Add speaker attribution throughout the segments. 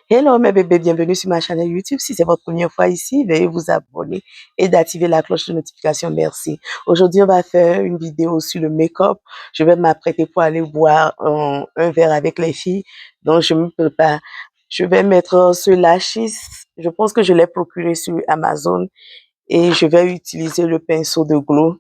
Speaker 1: Hello mes bébés, bienvenue sur ma chaîne YouTube. Si c'est votre première fois ici, veuillez vous abonner et d'activer la cloche de notification. Merci. Aujourd'hui, on va faire une vidéo sur le make-up. Je vais m'apprêter pour aller boire un verre avec les filles. Donc, je me prépare. Je vais mettre ce lashes. Je pense que je l'ai procuré sur Amazon et je vais utiliser le pinceau de Glow.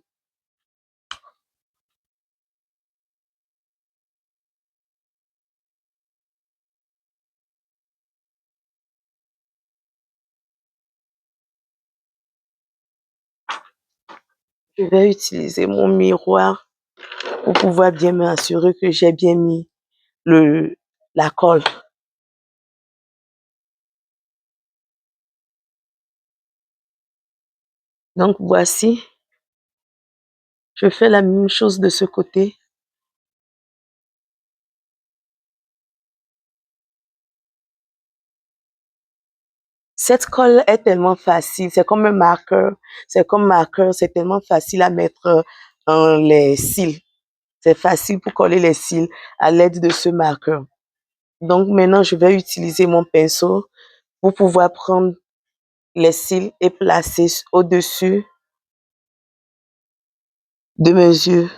Speaker 1: Je vais utiliser mon miroir pour pouvoir bien m'assurer que j'ai bien mis la colle. Donc voici, je fais la même chose de ce côté. Cette colle est tellement facile, c'est comme un marqueur, c'est tellement facile à mettre les cils. C'est facile pour coller les cils à l'aide de ce marqueur. Donc maintenant, je vais utiliser mon pinceau pour pouvoir prendre les cils et placer au-dessus de mes yeux.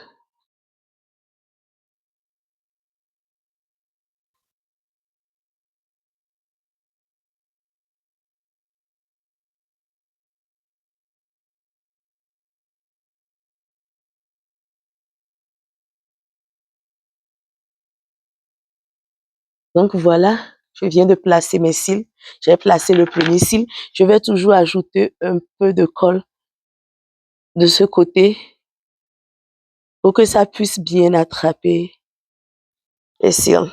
Speaker 1: Donc voilà, je viens de placer mes cils. J'ai placé le premier cil. Je vais toujours ajouter un peu de colle de ce côté pour que ça puisse bien attraper les cils.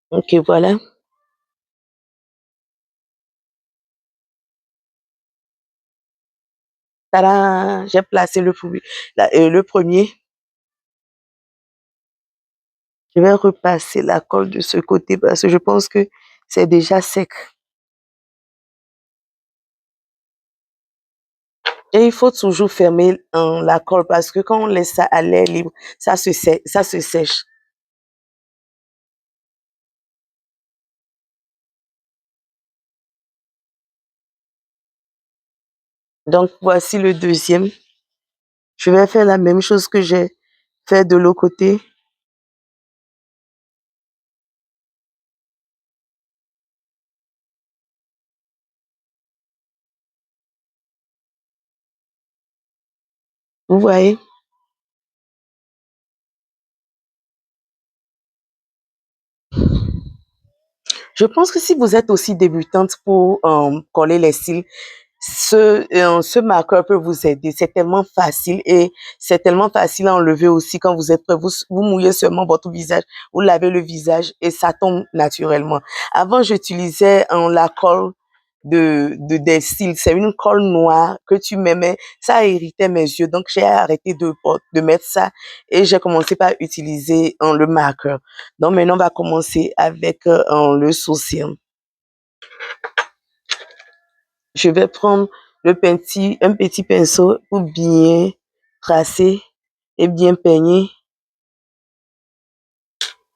Speaker 1: Ok, voilà. Tada! J'ai placé le premier. Je vais repasser la colle de ce côté parce que je pense que c'est déjà sec. Et il faut toujours fermer la colle parce que quand on laisse ça à l'air libre, ça se sèche. Donc voici le deuxième. Je vais faire la même chose que j'ai fait de l'autre côté. Vous voyez? Je pense que si vous êtes aussi débutante pour coller les cils, ce marqueur peut vous aider. C'est tellement facile et c'est tellement facile à enlever aussi quand vous êtes prêt. Vous mouillez seulement votre visage, vous lavez le visage et ça tombe naturellement. Avant, j'utilisais la colle des cils. C'est une colle noire que tu mets, mais ça irritait mes yeux. Donc, j'ai arrêté de mettre ça et j'ai commencé par utiliser le marqueur. Donc, maintenant, on va commencer avec le sourcil. Je vais prendre un petit pinceau pour bien tracer et bien peigner.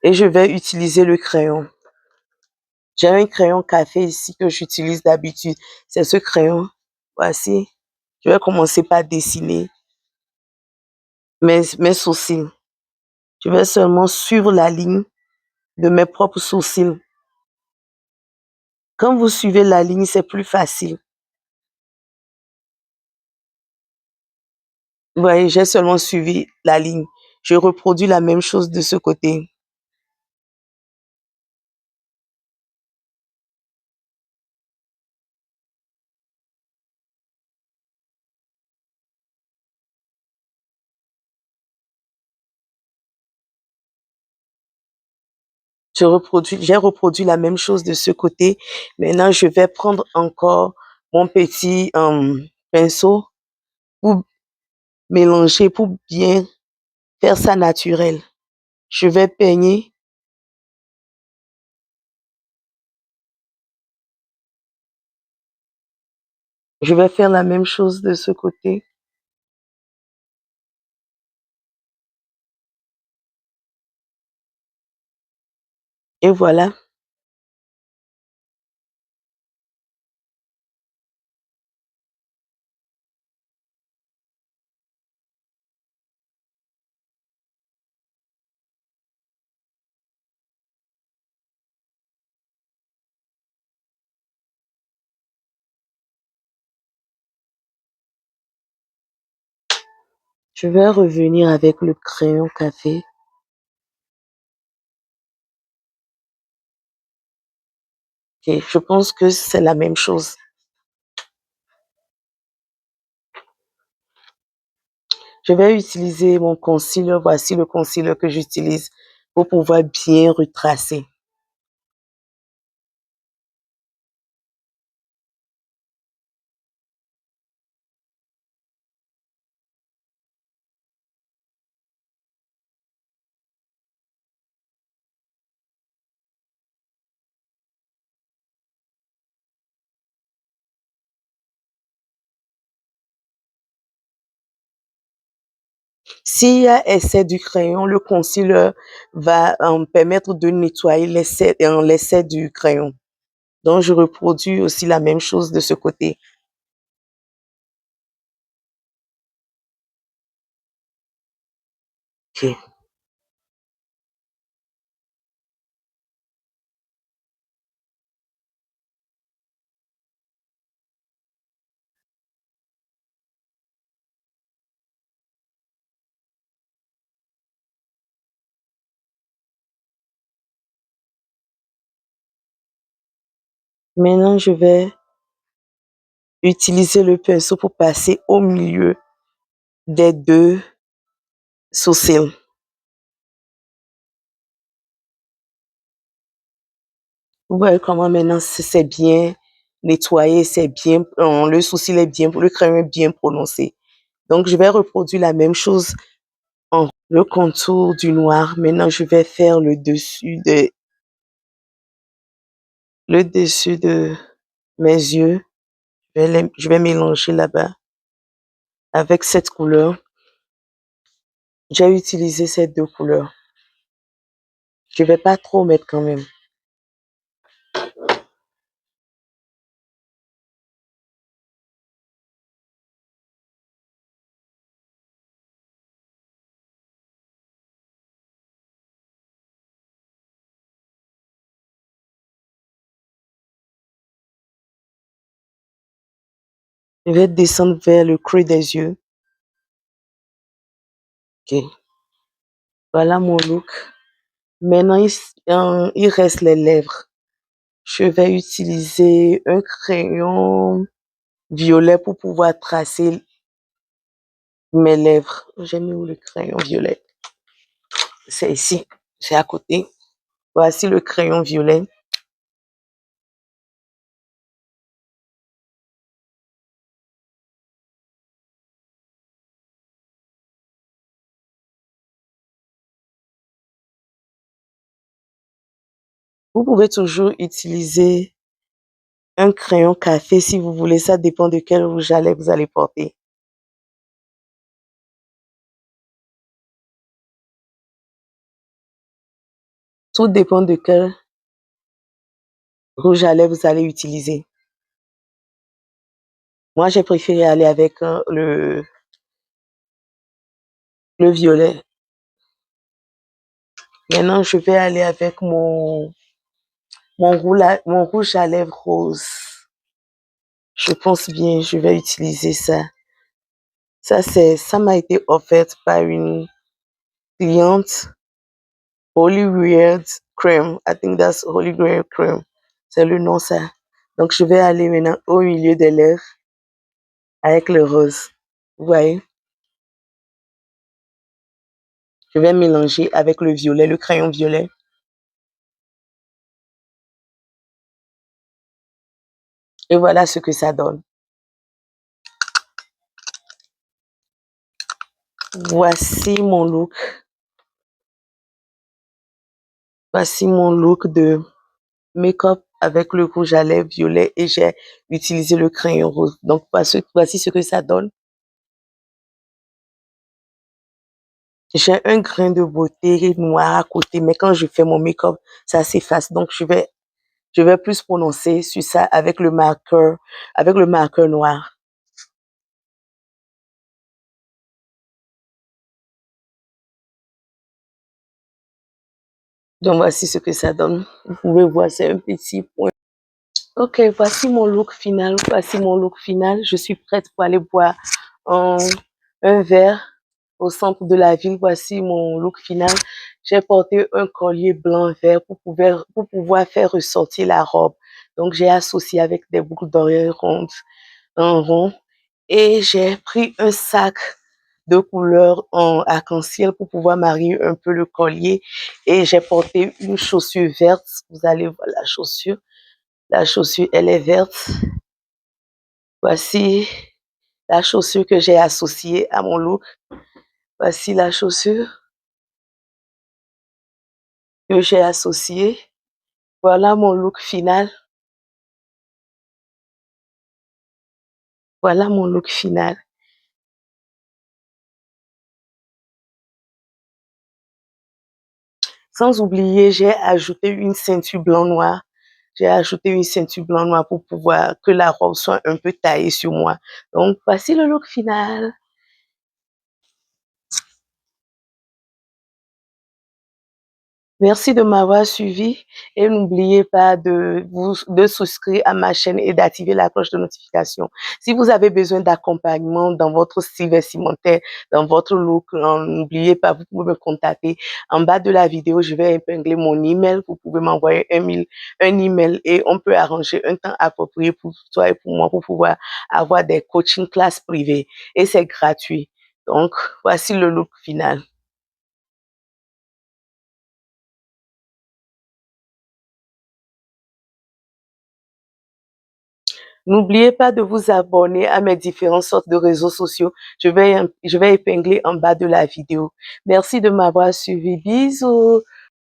Speaker 1: Et je vais utiliser le crayon. J'ai un crayon café ici que j'utilise d'habitude. C'est ce crayon. Voici. Je vais commencer par dessiner mes sourcils. Je vais seulement suivre la ligne de mes propres sourcils. Quand vous suivez la ligne, c'est plus facile. Vous voyez, j'ai seulement suivi la ligne. Je reproduis la même chose de ce côté. J'ai reproduit la même chose de ce côté. Maintenant, je vais prendre encore mon petit pinceau pour mélanger, pour bien faire ça naturel. Je vais peigner. Je vais faire la même chose de ce côté. Et voilà. Je vais revenir avec le crayon café. Ok, je pense que c'est la même chose. Je vais utiliser mon concealer. Voici le concealer que j'utilise pour pouvoir bien retracer. S'il y a excès du crayon, le concealer va permettre de nettoyer l'excès du crayon. Donc, je reproduis aussi la même chose de ce côté. Ok. Maintenant, je vais utiliser le pinceau pour passer au milieu des deux sourcils. Vous voyez comment maintenant c'est bien nettoyé, c'est bien, le sourcil est bien, le crayon est bien prononcé. Donc, je vais reproduire la même chose en le contour du noir. Maintenant, je vais faire le dessus de mes yeux. Je vais mélanger là-bas avec cette couleur. J'ai utilisé ces deux couleurs. Je vais pas trop mettre quand même. Je vais descendre vers le creux des yeux. Ok. Voilà mon look. Maintenant, il reste les lèvres. Je vais utiliser un crayon violet pour pouvoir tracer mes lèvres. J'ai mis où le crayon violet? C'est ici, c'est à côté. Voici le crayon violet. Vous pouvez toujours utiliser un crayon café si vous voulez. Ça dépend de quel rouge à lèvres vous allez porter. Tout dépend de quel rouge à lèvres vous allez utiliser. Moi, j'ai préféré aller avec le violet. Maintenant, je vais aller avec mon rouge à lèvres rose. Je pense bien, je vais utiliser ça. Ça m'a été offert par une cliente. Holy Weird Cream. I think that's Holy Weird Cream. C'est le nom, ça. Donc, je vais aller maintenant au milieu des lèvres avec le rose. Vous voyez? Je vais mélanger avec le violet, le crayon violet. Et voilà ce que ça donne. Voici mon look. Voici mon look de make-up avec le rouge à lèvres violet et j'ai utilisé le crayon rose. Donc, voici ce que ça donne. J'ai un grain de beauté noir à côté, mais quand je fais mon make-up, ça s'efface. Donc, je vais plus prononcer sur ça avec le marqueur noir. Donc, voici ce que ça donne. Vous pouvez voir, c'est un petit point. Ok, voici mon look final. Voici mon look final. Je suis prête pour aller boire un, un verre au centre de la ville. Voici mon look final. J'ai porté un collier blanc vert pour pouvoir faire ressortir la robe. Donc, j'ai associé avec des boucles d'oreilles rondes, en rond. Et j'ai pris un sac de couleur en arc-en-ciel pour pouvoir marier un peu le collier. Et j'ai porté une chaussure verte. Vous allez voir la chaussure. La chaussure, elle est verte. Voici la chaussure que j'ai associée à mon look. Voici la chaussure que j'ai associée. Voilà mon look final. Voilà mon look final. Sans oublier, j'ai ajouté une ceinture blanc-noir. J'ai ajouté une ceinture blanc-noir pour pouvoir que la robe soit un peu taillée sur moi. Donc, voici le look final. Merci de m'avoir suivi et n'oubliez pas de souscrire à ma chaîne et d'activer la cloche de notification. Si vous avez besoin d'accompagnement dans votre style vestimentaire, dans votre look, n'oubliez pas, vous pouvez me contacter. En bas de la vidéo, je vais épingler mon email. Vous pouvez m'envoyer un email et on peut arranger un temps approprié pour toi et pour moi pour pouvoir avoir des coaching classes privées et c'est gratuit. Donc, voici le look final. N'oubliez pas de vous abonner à mes différentes sortes de réseaux sociaux. Je vais épingler en bas de la vidéo. Merci de m'avoir suivi. Bisous.